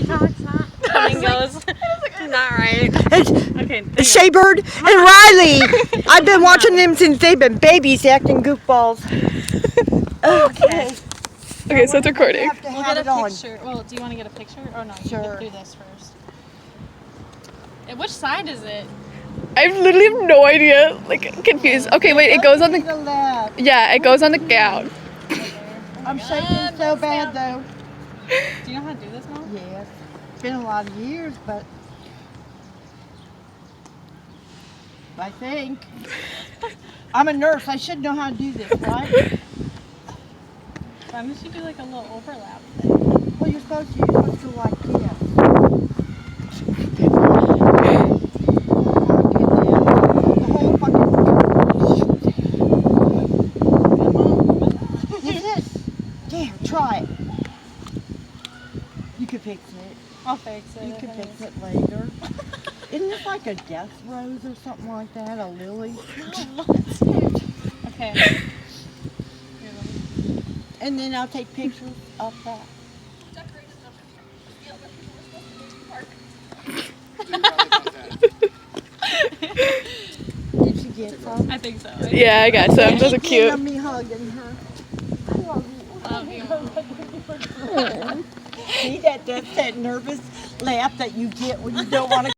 Flamingos. Not right. Okay. Shae Bird and Riley. I've been watching them since they've been babies acting goofballs. Okay. Okay, so it's recording. We'll get a picture. Well, do you want to get a picture? Or no, you Sure. can do this first. Which side is it? I literally have no idea. Like, confused. Okay, wait, it goes on the... left. Yeah, it goes on the gown. I'm shaking so bad though. Do you know how to do this, Mom? Yes. It's been a lot of years, but I think. I'm a nurse. I should know how to do this, right? Why don't you do like a little overlap? Well, you're supposed to go like this. There, try it. You could fix it. I'll fix it. You can fix it later. Isn't this like a death rose or something like that? A lily? Okay. And then I'll take pictures of that. Did she get some? I think so. Yeah, I got some. Those are cute. Me hugging her. I love you. See, that's that nervous laugh that you get when you don't want to